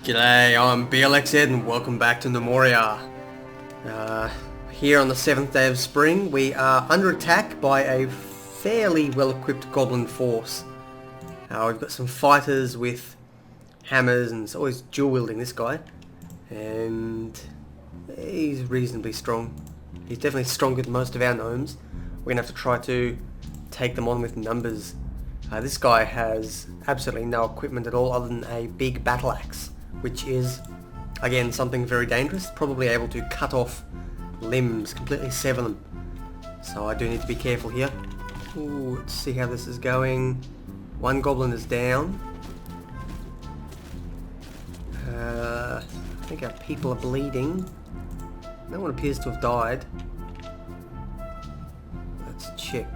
G'day, I'm Blxz and welcome back to Gnomoria. Here on the 7th day of spring, we are under attack by a fairly well-equipped goblin force. We've got some fighters with hammers, and it's always dual-wielding this guy. And he's reasonably strong. He's definitely stronger than most of our gnomes. We're going to have to try to take them on with numbers. This guy has absolutely no equipment at all other than a big battle axe, which is, again, something very dangerous, probably able to cut off limbs, completely sever them. So I do need to be careful here. Ooh, let's see how this is going. One goblin is down. I think our people are bleeding. No one appears to have died. Let's check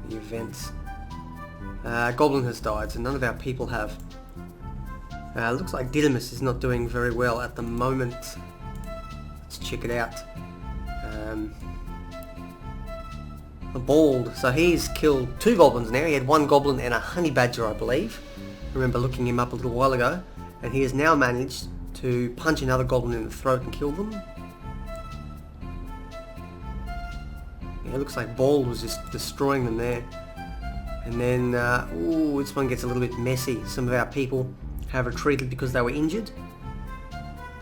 the events. Goblin has died, so none of our people have. Looks like Didymus is not doing very well at the moment. Let's check it out. Bald. So he's killed 2 goblins now. He had 1 goblin and a honey badger, I believe. I remember looking him up a little while ago. And he has now managed to punch another goblin in the throat and kill them. Yeah, it looks like Bald was just destroying them there. And then, ooh, this one gets a little bit messy. Some of our people have retreated because they were injured.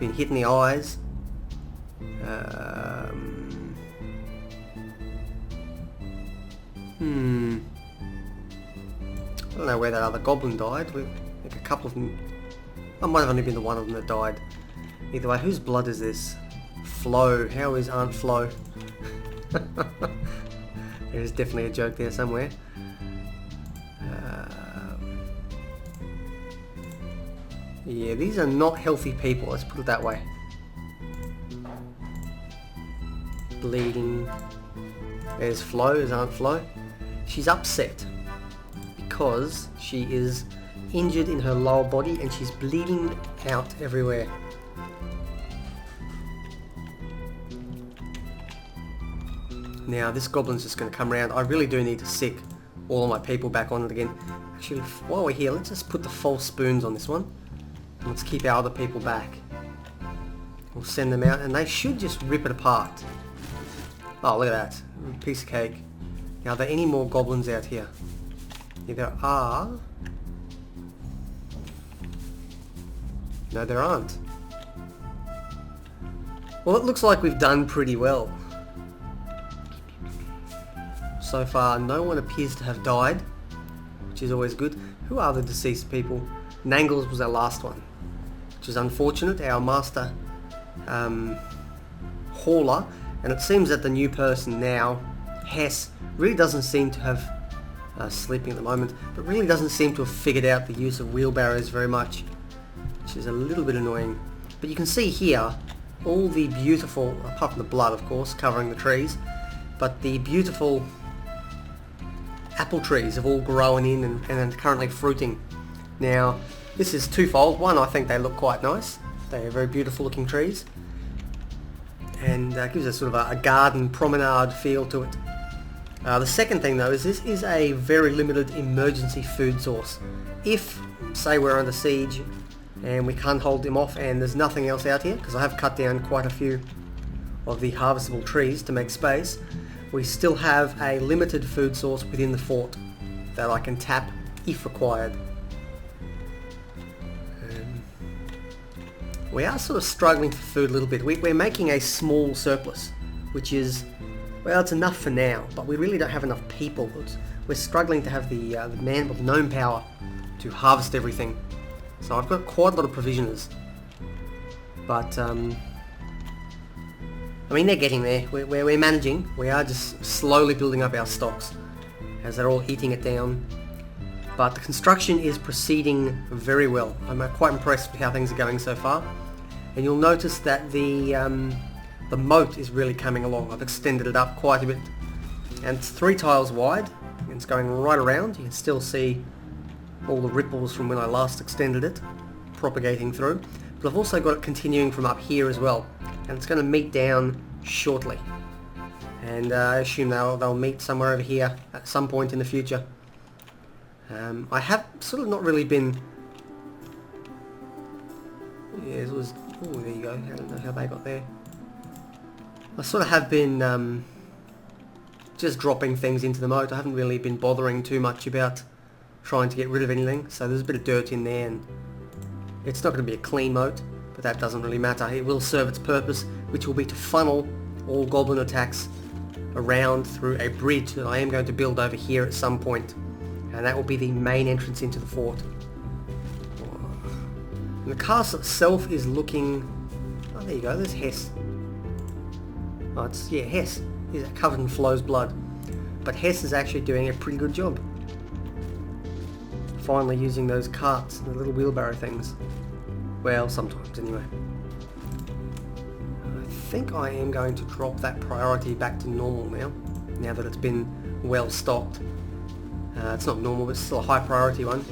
Been hit in the eyes. I don't know where that other goblin died. I think a couple of them... I might have only been the one of them that died. Either way, whose blood is this? Flo. How is Aunt Flo? There is definitely a joke there somewhere. Yeah, these are not healthy people, let's put it that way. Bleeding. There's Flo, there's Aunt Flo. She's upset because she is injured in her lower body and she's bleeding out everywhere. Now this goblin's just going to come around. I really do need to sick all of my people back on it again. Actually, while we're here, let's just put the false spoons on this one. And let's keep our other people back. We'll send them out and they should just rip it apart. Oh, look at that. Piece of cake. Now, are there any more goblins out here? Yeah, there are. No, there aren't. Well, it looks like we've done pretty well. So far, no one appears to have died, which is always good. Who are the deceased people? Nangles was our last one, which is unfortunate. Our master hauler, and it seems that the new person now, Hess, really doesn't seem to have, sleeping at the moment, but really doesn't seem to have figured out the use of wheelbarrows very much, which is a little bit annoying. But you can see here all the beautiful, apart from the blood of course covering the trees, but the beautiful apple trees have all grown in and are currently fruiting. Now this is twofold. One, I think they look quite nice. They are very beautiful looking trees, and gives us sort of a garden promenade feel to it. The second thing though is this is a very limited emergency food source. If, say, we're under siege and we can't hold them off and there's nothing else out here, because I have cut down quite a few of the harvestable trees to make space, we still have a limited food source within the fort that I can tap if required. We are sort of struggling for food a little bit. We're making a small surplus, which is, well, it's enough for now, but we really don't have enough people. We're struggling to have the man with gnome power to harvest everything. So I've got quite a lot of provisioners, but I mean, they're getting there. We're managing. We are just slowly building up our stocks as they're all eating it down. But the construction is proceeding very well. I'm quite impressed with how things are going so far. And you'll notice that the moat is really coming along. I've extended it up quite a bit. And it's 3 tiles wide. And it's going right around. You can still see all the ripples from when I last extended it propagating through. But I've also got it continuing from up here as well. And it's going to meet down shortly. And I assume they'll meet somewhere over here at some point in the future. I have sort of not really been Yeah, it was... Oh, there you go. I don't know how they got there. I sort of have been just dropping things into the moat. I haven't really been bothering too much about trying to get rid of anything. So there's a bit of dirt in there, and it's not going to be a clean moat, but that doesn't really matter. It will serve its purpose, which will be to funnel all goblin attacks around through a bridge that I am going to build over here at some point. And that will be the main entrance into the fort. And the castle itself is looking... Oh, there you go, there's Hess. Oh, it's, yeah, Hess. He's covered in Flo's blood. But Hess is actually doing a pretty good job. Finally using those carts, the little wheelbarrow things. Well, sometimes anyway. I think I am going to drop that priority back to normal now that it's been well stocked. It's not normal, but it's still a high priority one.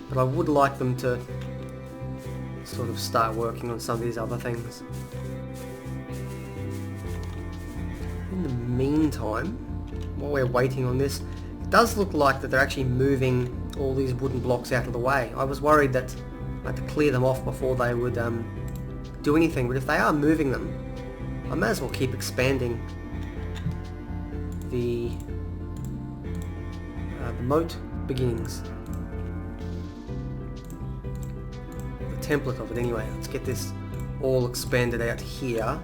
But I would like them to sort of start working on some of these other things. In the meantime, while we're waiting on this, it does look like that they're actually moving all these wooden blocks out of the way. I was worried that I had to clear them off before they would do anything, but if they are moving them, I may as well keep expanding the moat beginnings. The template of it anyway. Let's get this all expanded out here.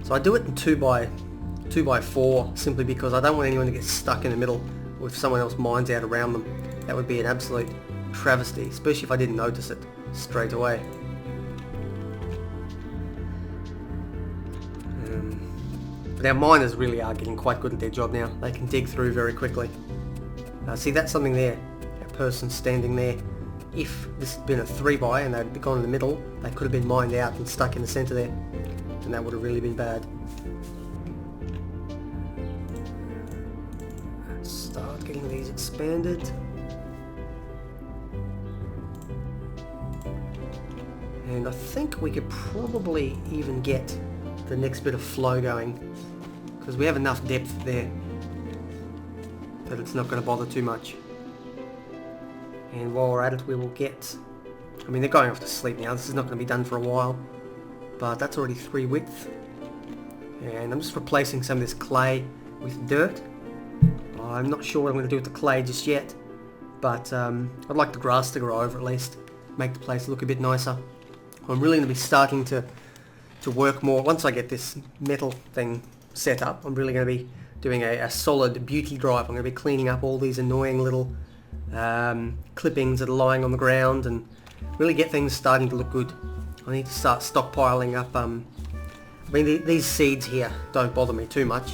So I do it in 2x4 simply because I don't want anyone to get stuck in the middle with someone else mines out around them. That would be an absolute travesty, especially if I didn't notice it straight away. But our miners really are getting quite good at their job now. They can dig through very quickly. See, that's something there. That person standing there. If this had been a 3x and they'd gone in the middle, they could have been mined out and stuck in the centre there. And that would have really been bad. Let's start getting these expanded. And I think we could probably even get the next bit of flow going, because we have enough depth there that it's not going to bother too much. And while we're at it, we will get... I mean, they're going off to sleep now. This is not going to be done for a while. But that's already 3 width. And I'm just replacing some of this clay with dirt. I'm not sure what I'm going to do with the clay just yet. But I'd like the grass to grow over at least. Make the place look a bit nicer. I'm really going to be starting to work more. Once I get this metal thing set up, I'm really going to be doing a solid beauty drive. I'm going to be cleaning up all these annoying little clippings that are lying on the ground and really get things starting to look good. I need to start stockpiling up. I mean, these seeds here don't bother me too much.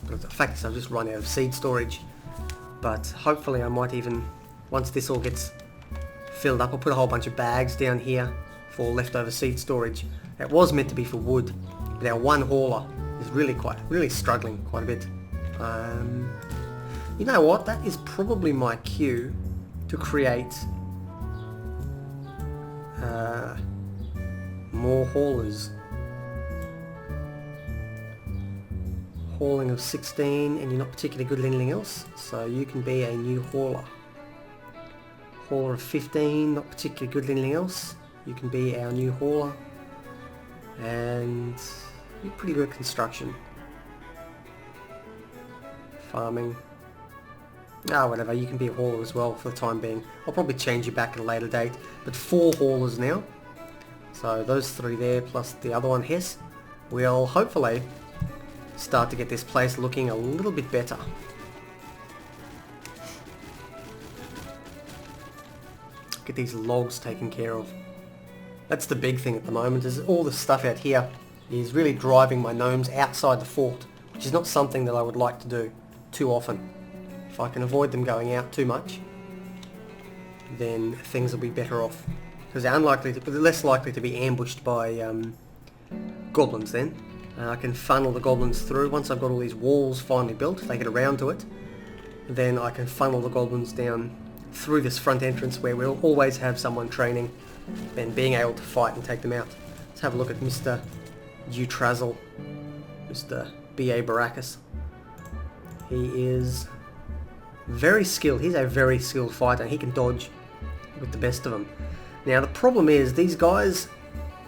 But the fact is I've just run out of seed storage. But hopefully I might even, once this all gets filled up, I'll put a whole bunch of bags down here for leftover seed storage. It was meant to be for wood, but our one hauler is really struggling quite a bit. You know what? That is probably my cue to create more haulers. Hauling of 16, and you're not particularly good at anything else, so you can be a new hauler. Hauler of 15, not particularly good at anything else. You can be our new hauler. And you're pretty good at construction. Farming. Whatever, you can be a hauler as well for the time being. I'll probably change you back at a later date. But 4 haulers now. So those 3 there, plus the other one, Hess, will hopefully start to get this place looking a little bit better. Get these logs taken care of. That's the big thing at the moment, is all the stuff out here is really driving my gnomes outside the fort, which is not something that I would like to do too often. If I can avoid them going out too much, then things will be better off. Because they're less likely to be ambushed by goblins then. I can funnel the goblins through. Once I've got all these walls finally built, if they get around to it, then I can funnel the goblins down through this front entrance where we'll always have someone training and being able to fight and take them out. Let's have a look at Mr. Dutrazzle, Mr. B.A. Baracus. He is Very skilled. He's a very skilled fighter. He can dodge with the best of them. Now the problem is these guys,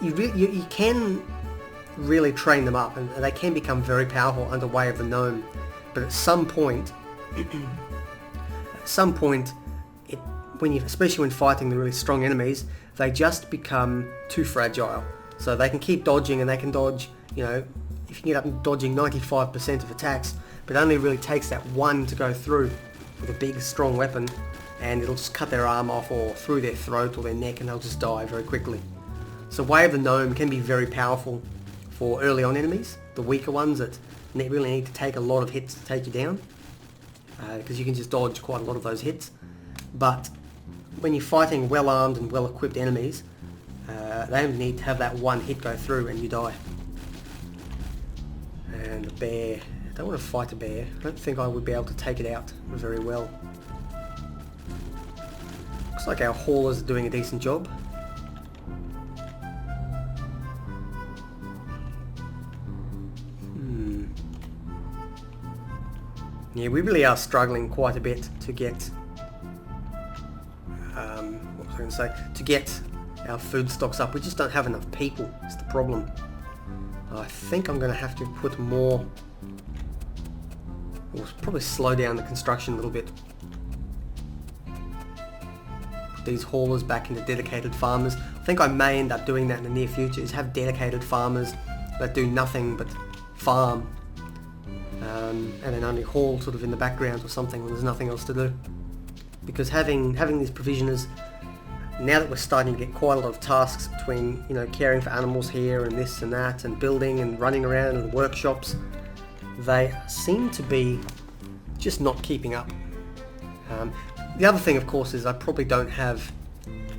you can really train them up, and they can become very powerful under Way of the Gnome. But at some point, especially when fighting the really strong enemies, they just become too fragile. So they can keep dodging, and they can dodge, you know, if you can get up and dodging 95% of attacks, but it only really takes that one to go through with a big strong weapon, and it'll just cut their arm off or through their throat or their neck, and they'll just die very quickly. So Way of the Gnome can be very powerful for early on enemies, the weaker ones that really need to take a lot of hits to take you down, because you can just dodge quite a lot of those hits. But when you're fighting well-armed and well-equipped enemies, they only need to have that one hit go through and you die. And the bear, I don't want to fight a bear. I don't think I would be able to take it out very well. Looks like our haulers are doing a decent job. Yeah, we really are struggling quite a bit to get, what was I going to say, to get our food stocks up. We just don't have enough people, is the problem. I think I'm going to have to put more, we'll probably slow down the construction a little bit. Put these haulers back into dedicated farmers. I think I may end up doing that in the near future, is have dedicated farmers that do nothing but farm. And then only haul sort of in the background or something when there's nothing else to do. Because having these provisioners, now that we're starting to get quite a lot of tasks between, you know, caring for animals here and this and that and building and running around in the workshops, they seem to be just not keeping up. The other thing, of course, is I probably don't have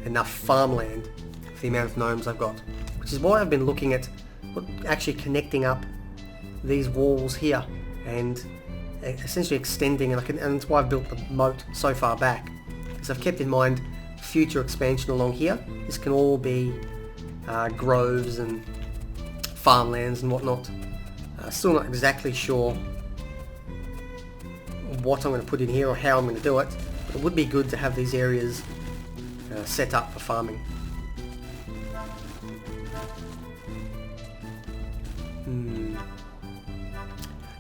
enough farmland for the amount of gnomes I've got, which is why I've been looking at actually connecting up these walls here and essentially extending, and that's why I've built the moat so far back, because I've kept in mind future expansion along here. This can all be groves and farmlands and whatnot. Still not exactly sure what I'm going to put in here or how I'm going to do it, but it would be good to have these areas set up for farming.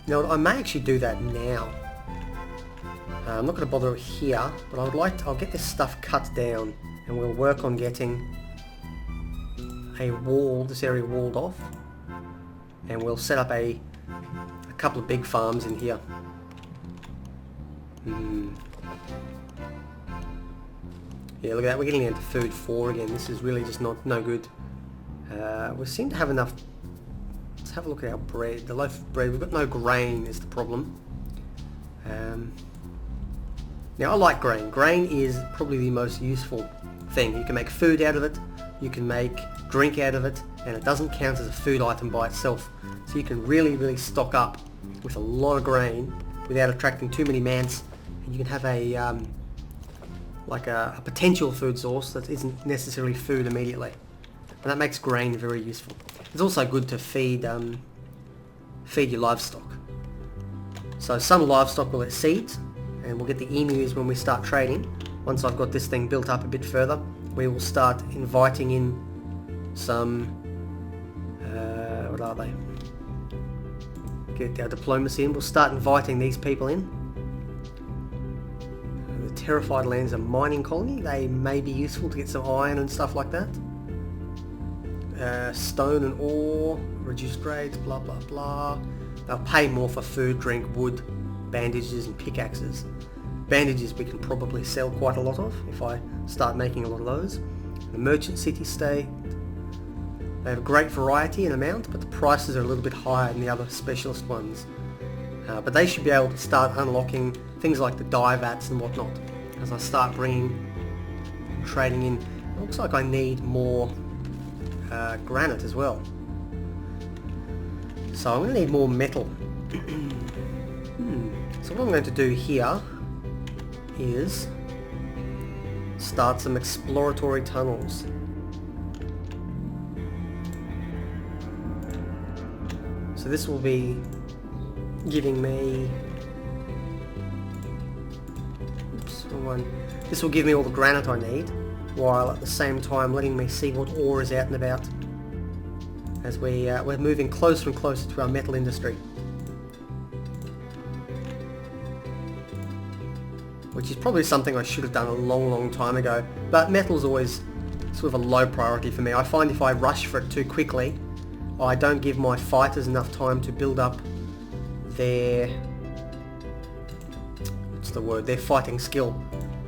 Now I may actually do that now. I'm not going to bother here, but I'll get this stuff cut down, and we'll work on getting a wall, this area walled off, and we'll set up a couple of big farms in here. Yeah, look at that, we're getting into food 4 again. This is really just no good. We seem to have enough. Let's have a look at our bread, the loaf of bread. We've got no grain is the problem. Now I like grain. Grain is probably the most useful thing. You can make food out of it, you can make drink out of it, and it doesn't count as a food item by itself. So you can really stock up with a lot of grain without attracting too many mants, and you can have a like a potential food source that isn't necessarily food immediately. And that makes grain very useful. It's also good to feed your livestock. So some livestock will get seeds, and we'll get the emus when we start trading. Once I've got this thing built up a bit further, we will start inviting in some, what are they? Get our diplomacy in. We'll start inviting these people in. The Terrified Lands a mining colony. They may be useful to get some iron and stuff like that. Stone and ore, reduced rates, blah blah blah. They'll pay more for food, drink, wood, bandages and pickaxes. Bandages we can probably sell quite a lot of if I start making a lot of those. The merchant city-state, they have a great variety and amount, but the prices are a little bit higher than the other specialist ones. But they should be able to start unlocking things like the dye vats and whatnot as I start trading in. It looks like I need more granite as well. So I'm going to need more metal. So what I'm going to do here is start some exploratory tunnels. So this will be giving me wrong one. This will give me all the granite I need, while at the same time letting me see what ore is out and about, as we're moving closer and closer to our metal industry. Which is probably something I should have done a long time ago, but metal's always sort of a low priority for me. I find if I rush for it too quickly, I don't give my fighters enough time to build up their, what's the word, their fighting skill.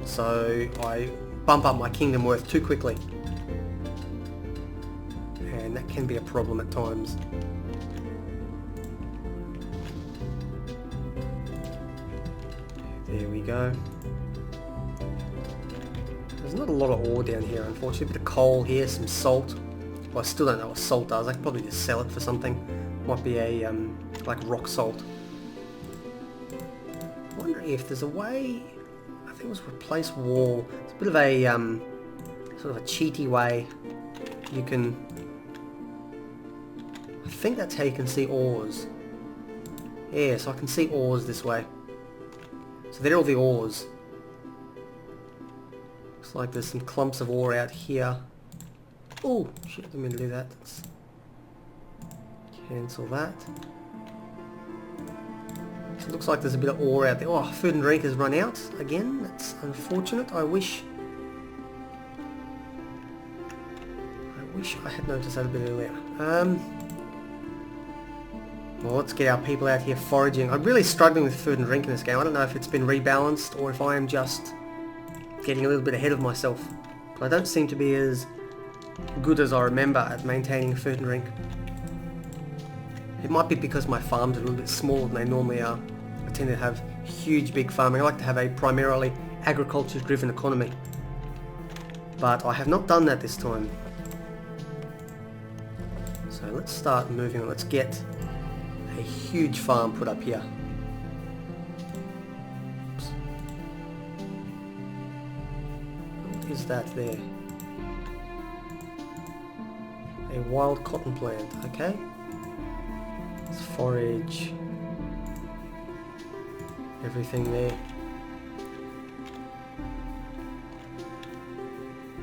So I bump up my kingdom worth too quickly. And that can be a problem at times. There we go. There's not a lot of ore down here, unfortunately. A bit of coal here, some salt. Well, I still don't know what salt does. I could probably just sell it for something. Might be a, like rock salt. I'm wondering if there's a way... I think it was replace wall. It's a bit of a, sort of a cheaty way. You can... I think that's how you can see ores. Yeah, so I can see ores this way. So there are all the ores. Looks like there's some clumps of ore out here. Oh, shit, I didn't mean to do that. Let's cancel that. So it looks like there's a bit of ore out there. Oh, food and drink has run out again. That's unfortunate. I wish I had noticed that a bit earlier. Well, let's get our people out here foraging. I'm really struggling with food and drink in this game. I don't know if it's been rebalanced or if I am just getting a little bit ahead of myself. But I don't seem to be as good as I remember at maintaining food and drink. It might be because my farms are a little bit smaller than they normally are. I tend to have huge big farming. I like to have a primarily agriculture driven economy. But I have not done that this time. So let's start moving on. Let's get a huge farm put up here. Oops. What is that there? A wild cotton plant, okay. Let's forage everything there.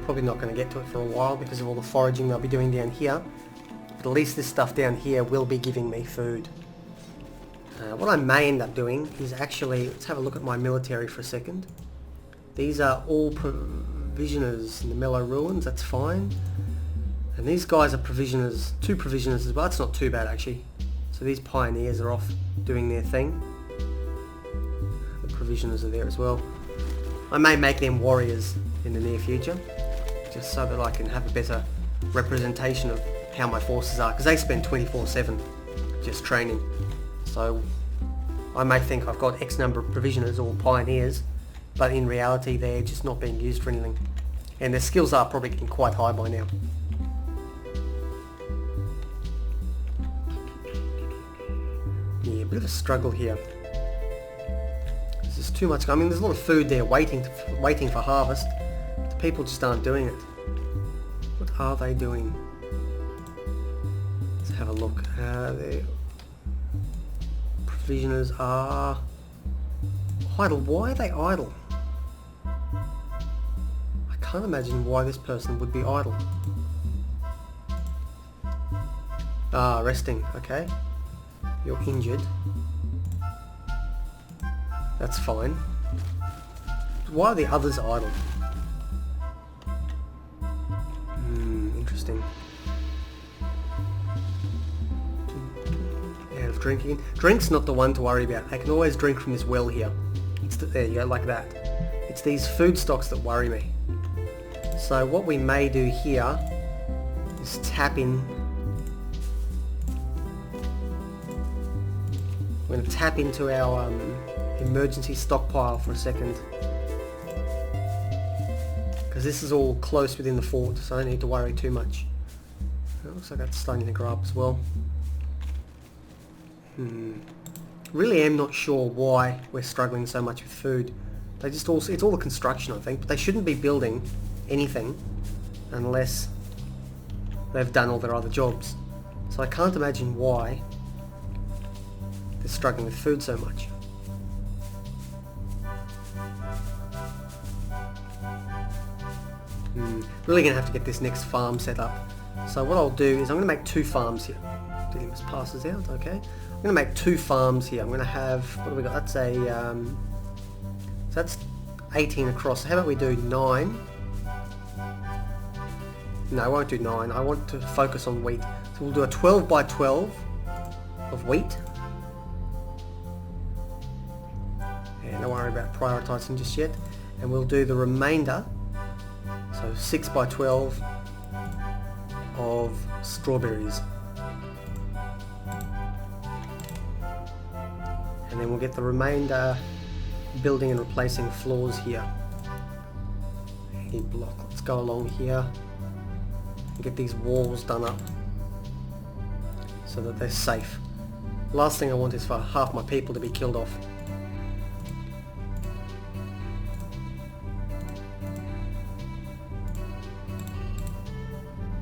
Probably not going to get to it for a while because of all the foraging I'll be doing down here. But at least this stuff down here will be giving me food. What I may end up doing is actually, let's have a look at my military for a second. These are all provisioners in the Mellow Ruins, that's fine. And these guys are provisioners, 2 provisioners as well, that's not too bad actually. So these pioneers are off doing their thing. The provisioners are there as well. I may make them warriors in the near future, just so that I can have a better representation of how my forces are, because they spend 24/7 just training. So I may think I've got X number of provisioners or pioneers, but in reality they're just not being used for anything. And their skills are probably getting quite high by now. Yeah, a bit of a struggle here. This is too much. I mean, there's a lot of food there waiting for harvest. But the people just aren't doing it. What are they doing? Let's have a look. The provisioners are idle. Why are they idle? I can't imagine why this person would be idle. Ah, resting. Okay. You're injured. That's fine. Why are the others idle? Interesting. Out of drinking. Drink's not the one to worry about. I can always drink from this well here. There you go, like that. It's these food stocks that worry me. So what we may do here is tap in. We're going to tap into our emergency stockpile for a second. Because this is all close within the fort, so I don't need to worry too much. It looks like that's starting to grow up as well. Really am not sure why we're struggling so much with food. They just it's all the construction, I think, but they shouldn't be building anything unless they've done all their other jobs. So I can't imagine why they're struggling with food so much. Really going to have to get this next farm set up. So what I'll do is I'm going to make 2 farms here. Didymus passes out, okay. I'm going to make 2 farms here. I'm going to have, what do we got? That's a, so that's 18 across. So how about we do 9? No, I won't do 9. I want to focus on wheat. So we'll do a 12 by 12 of wheat. And don't worry about prioritising just yet. And we'll do the remainder, so 6 by 12 of strawberries. And then we'll get the remainder building and replacing floors here. Any block, let's go along here and get these walls done up so that they're safe. Last thing I want is for half my people to be killed off.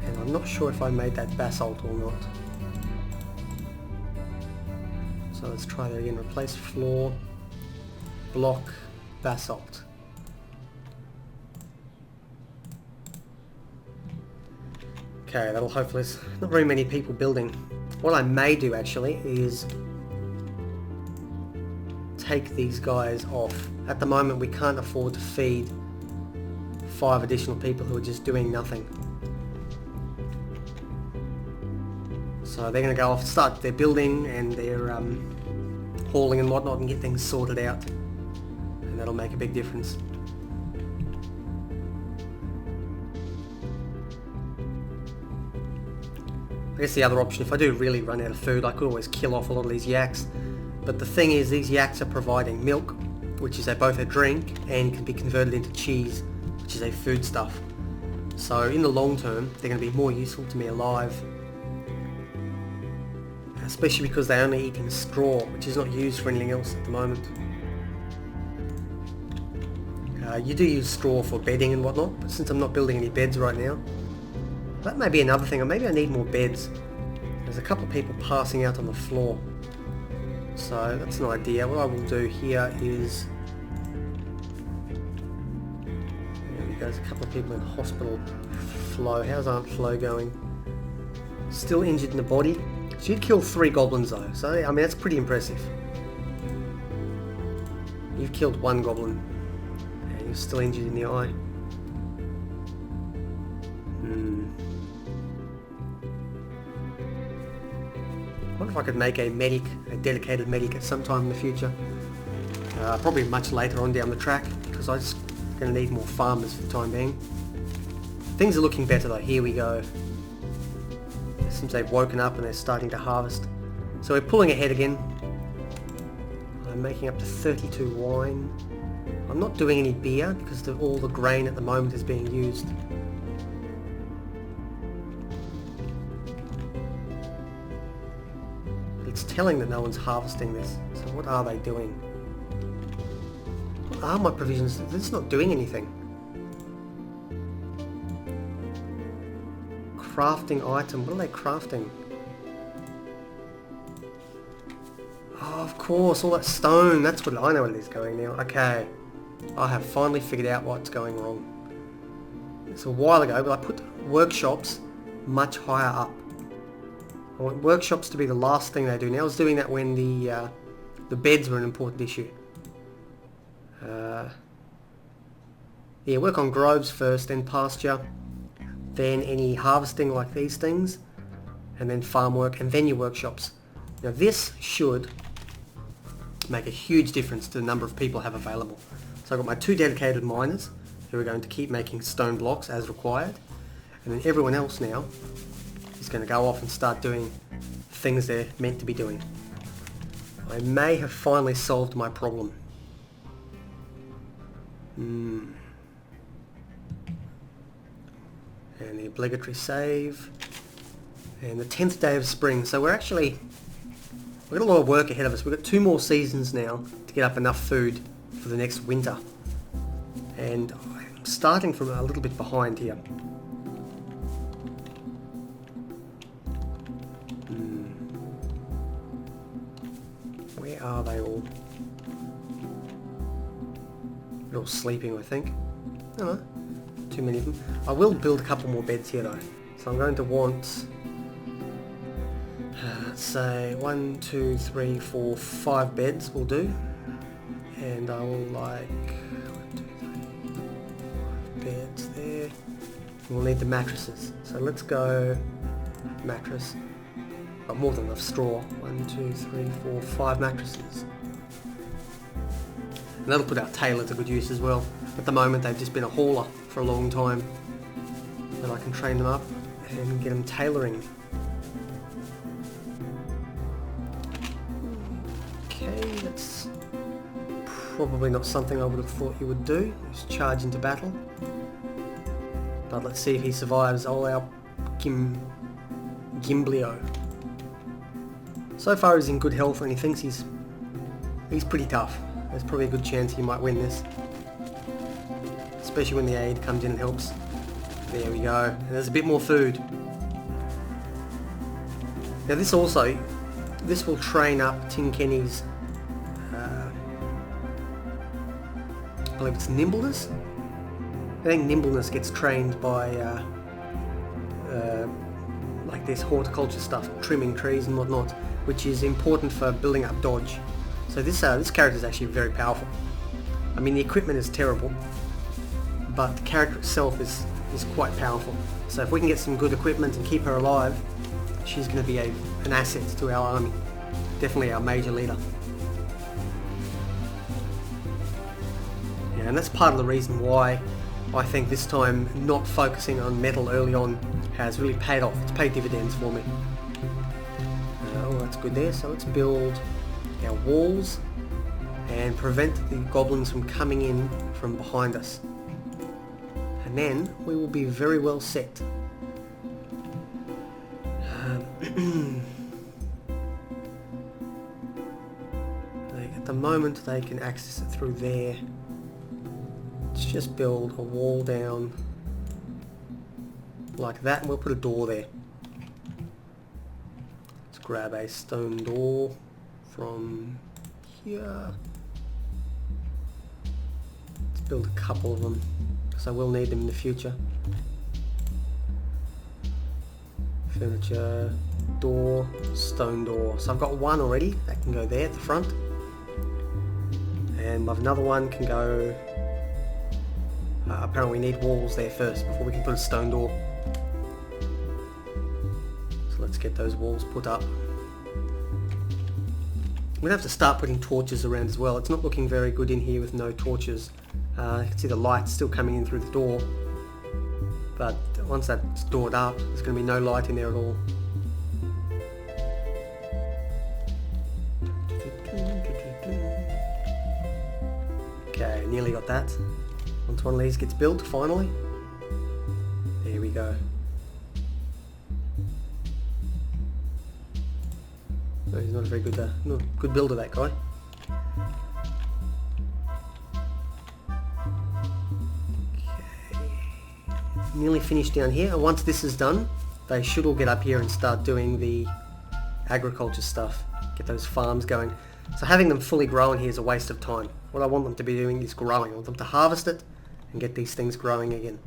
And I'm not sure if I made that basalt or not. So let's try that again. Replace floor, block, basalt. Okay, that'll hopefully, there's not very many people building. What I may do actually is take these guys off. At the moment we can't afford to feed 5 additional people who are just doing nothing. So they're going to go off and start their building and their hauling and whatnot and get things sorted out. And that'll make a big difference. I guess the other option, if I do really run out of food, I could always kill off a lot of these yaks. But the thing is, these yaks are providing milk, which is both a drink and can be converted into cheese, which is a foodstuff. So in the long term, they're going to be more useful to me alive. Especially because they're only eating straw, which is not used for anything else at the moment. You do use straw for bedding and whatnot, but since I'm not building any beds right now, that may be another thing, or maybe I need more beds. There's a couple of people passing out on the floor. So that's an idea. What I will do here is... There's a couple of people in hospital. Flo, how's Aunt Flo going? Still injured in the body. She did kill 3 goblins though, so I mean that's pretty impressive. You've killed 1 goblin, and you're still injured in the eye. I wonder if I could make a medic, a dedicated medic at some time in the future. Probably much later on down the track, because I'm just going to need more farmers for the time being. Things are looking better though, here we go. It seems they've woken up and they're starting to harvest. So we're pulling ahead again. I'm making up to 32 wine. I'm not doing any beer because all the grain at the moment is being used. It's telling that no one's harvesting this. So what are they doing? What are my provisions? It's not doing anything. Crafting item. What are they crafting? Oh, of course, all that stone. That's what I know what it is going now. Okay. I have finally figured out what's going wrong. It's a while ago, but I put workshops much higher up. I want workshops to be the last thing they do. Now I was doing that when the beds were an important issue. Yeah, work on groves first, then pasture, then any harvesting like these things, and then farm work, and then your workshops. Now this should make a huge difference to the number of people I have available. So I've got my 2 dedicated miners who are going to keep making stone blocks as required, and then everyone else now is going to go off and start doing things they're meant to be doing. I may have finally solved my problem. And the obligatory save. And the 10th day of spring. So we've got a lot of work ahead of us. We've got 2 more seasons now to get up enough food for the next winter. And I'm starting from a little bit behind here. Where are they all? They're all sleeping, I think. Oh, too many of them. I will build a couple more beds here though. So I'm going to want, let's say 1, 2, 3, 4, 5 beds will do. And I will like 1, 2, 3, 4, 5 beds there. We'll need the mattresses. So let's go mattress. Got more than enough straw. 1, 2, 3, 4, 5 mattresses. And that'll put our tailor to good use as well. At the moment they've just been a hauler for a long time. But I can train them up and get them tailoring. Okay, that's probably not something I would have thought he would do. Just charge into battle. But let's see if he survives all our Gimblio. So far he's in good health and he thinks he's pretty tough. There's probably a good chance he might win this. Especially when the aid comes in and helps. There we go. And there's a bit more food. Now this will train up Tin Kenny's, I believe it's nimbleness? I think nimbleness gets trained by like this horticulture stuff, trimming trees and whatnot, which is important for building up dodge. So this character is actually very powerful. I mean the equipment is terrible, but the character itself is quite powerful. So if we can get some good equipment and keep her alive, she's going to be an asset to our army. Definitely our major leader. Yeah, and that's part of the reason why I think this time not focusing on metal early on has really paid off. It's paid dividends for me. Oh, that's good there. So let's build our walls and prevent the goblins from coming in from behind us. And then we will be very well set. At the moment they can access it through there. Let's just build a wall down like that and we'll put a door there. Let's grab a stone door from here. Let's build a couple of them because I will need them in the future. Furniture, door, stone door. So I've got one already that can go there at the front. And another one can go... apparently we need walls there first before we can put a stone door. So let's get those walls put up. We're going to have to start putting torches around as well. It's not looking very good in here with no torches. You can see the light still coming in through the door. But once that's doored up, there's going to be no light in there at all. Okay, nearly got that. Once one of these gets built, finally. There we go. No, he's not a very good, not a good builder, that guy. Okay. Nearly finished down here. And once this is done, they should all get up here and start doing the agriculture stuff. Get those farms going. So having them fully grown here is a waste of time. What I want them to be doing is growing. I want them to harvest it and get these things growing again.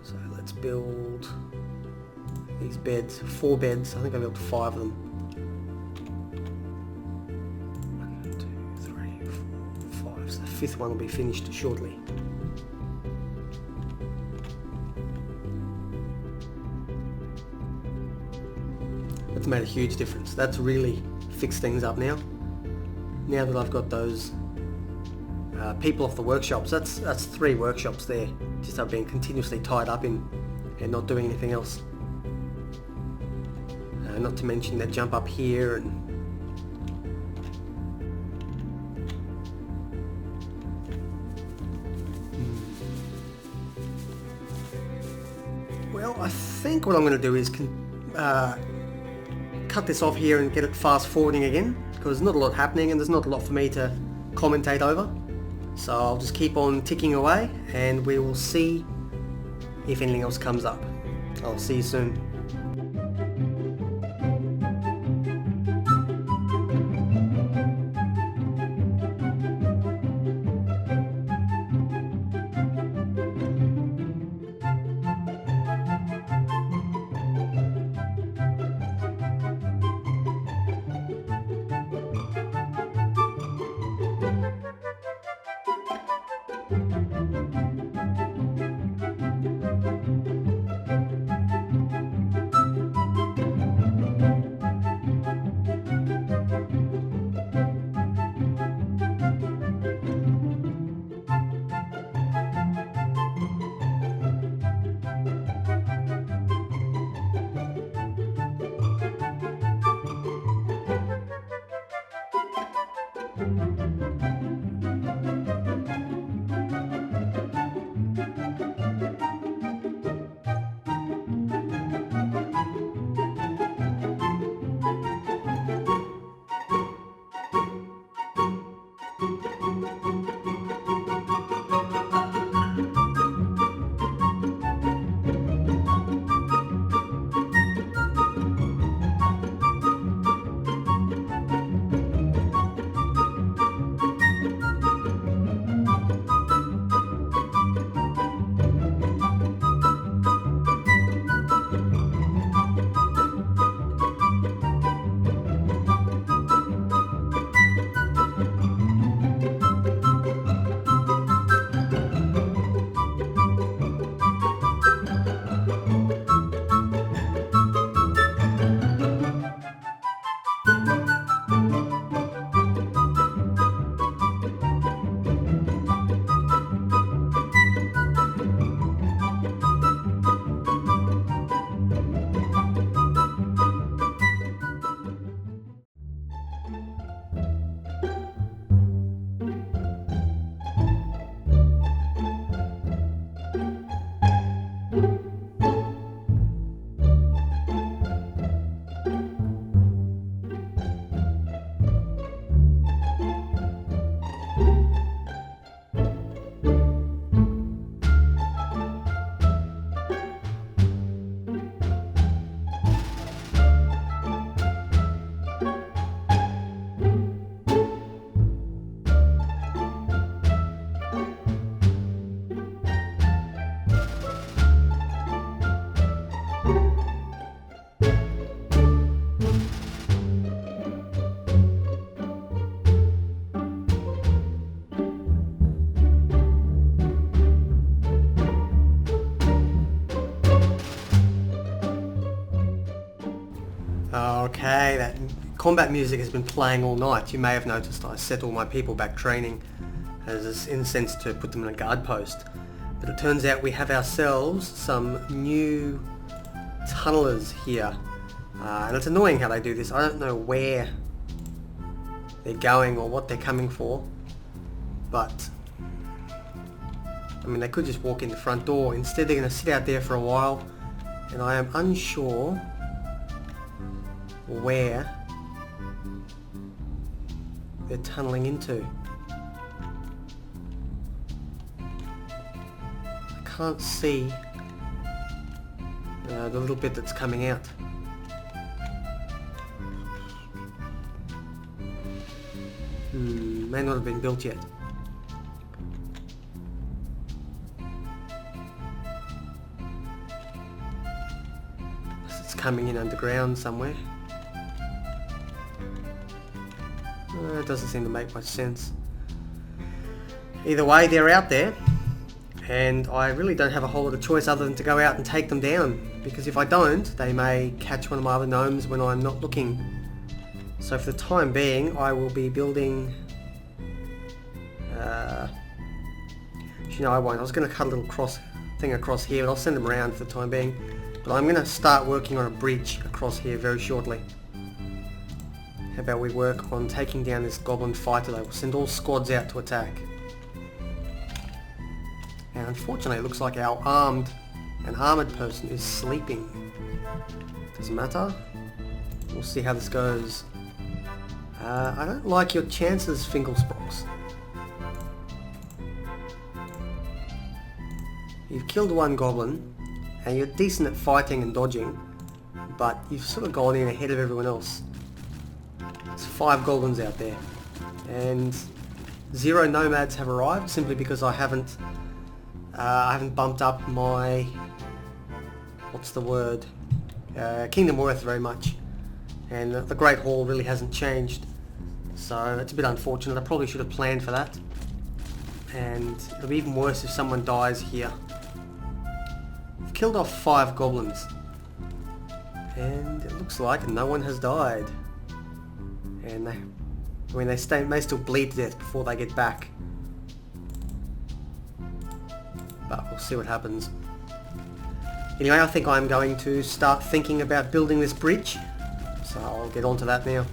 So let's build these beds, 4 beds. I think I built 5 of them. 1, 2, 3, 4, 5. So the 5th one will be finished shortly. That's made a huge difference. That's really fixed things up now. Now that I've got those people off the workshops, that's 3 workshops there, just are being continuously tied up in and not doing anything else. Not to mention that jump up here and well, I think what I'm going to do is cut this off here and get it fast forwarding again, because there's not a lot happening and there's not a lot for me to commentate over. So I'll just keep on ticking away and we will see if anything else comes up. I'll see you soon. Okay, that combat music has been playing all night. You may have noticed I set all my people back training as in a sense to put them in a guard post. But it turns out we have ourselves some new tunnelers here. And it's annoying how they do this. I don't know where they're going or what they're coming for. But, I mean, they could just walk in the front door. Instead, they're going to sit out there for a while. And I am unsure where they're tunneling into. I can't see the little bit that's coming out. May not have been built yet. It's coming in underground somewhere. It doesn't seem to make much sense. Either way, they're out there, and I really don't have a whole lot of choice other than to go out and take them down, because if I don't, they may catch one of my other gnomes when I'm not looking. So for the time being, I will be building... you know, I won't. I was going to cut a little thing across here, but I'll send them around for the time being. But I'm going to start working on a bridge across here very shortly. How about we work on taking down this goblin fighter though? We'll send all squads out to attack. And unfortunately it looks like our armoured person is sleeping. Doesn't matter. We'll see how this goes. I don't like your chances, Fingersprox. You've killed one goblin, and you're decent at fighting and dodging, but you've sort of gone in ahead of everyone else. There's 5 goblins out there, and 0 nomads have arrived simply because I haven't bumped up my, what's the word, kingdom worth very much, and the Great Hall really hasn't changed, so it's a bit unfortunate. I probably should have planned for that, and it'll be even worse if someone dies here. I've killed off 5 goblins, and it looks like no one has died. And they may still bleed to death before they get back. But we'll see what happens. Anyway, I think I'm going to start thinking about building this bridge. So I'll get on to that now.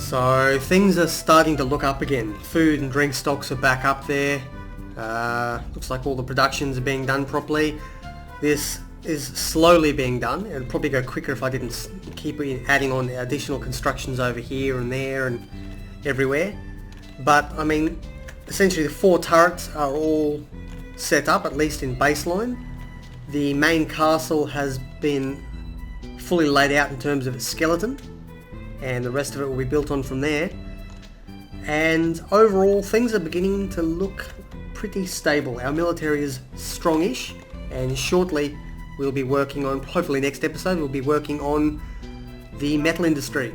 So things are starting to look up again. Food and drink stocks are back up there. Looks like all the productions are being done properly. This is slowly being done. It would probably go quicker if I didn't keep adding on additional constructions over here and there and everywhere. But I mean, essentially the 4 turrets are all set up, at least in baseline. The main castle has been fully laid out in terms of its skeleton, and the rest of it will be built on from there. And overall things are beginning to look pretty stable. Our military is strongish, and shortly we'll be working on, hopefully next episode, we'll be working on the metal industry.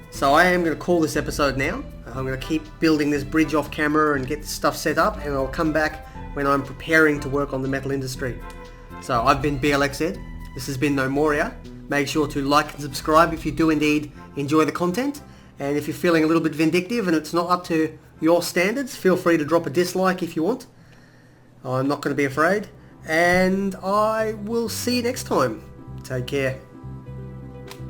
So I am going to call this episode now. I'm going to keep building this bridge off camera and get stuff set up, and I'll come back when I'm preparing to work on the metal industry. So I've been Blxz. This has been Gnomoria. Make sure to like and subscribe if you do indeed enjoy the content. And if you're feeling a little bit vindictive and it's not up to your standards, feel free to drop a dislike if you want. I'm not going to be afraid. And I will see you next time. Take care.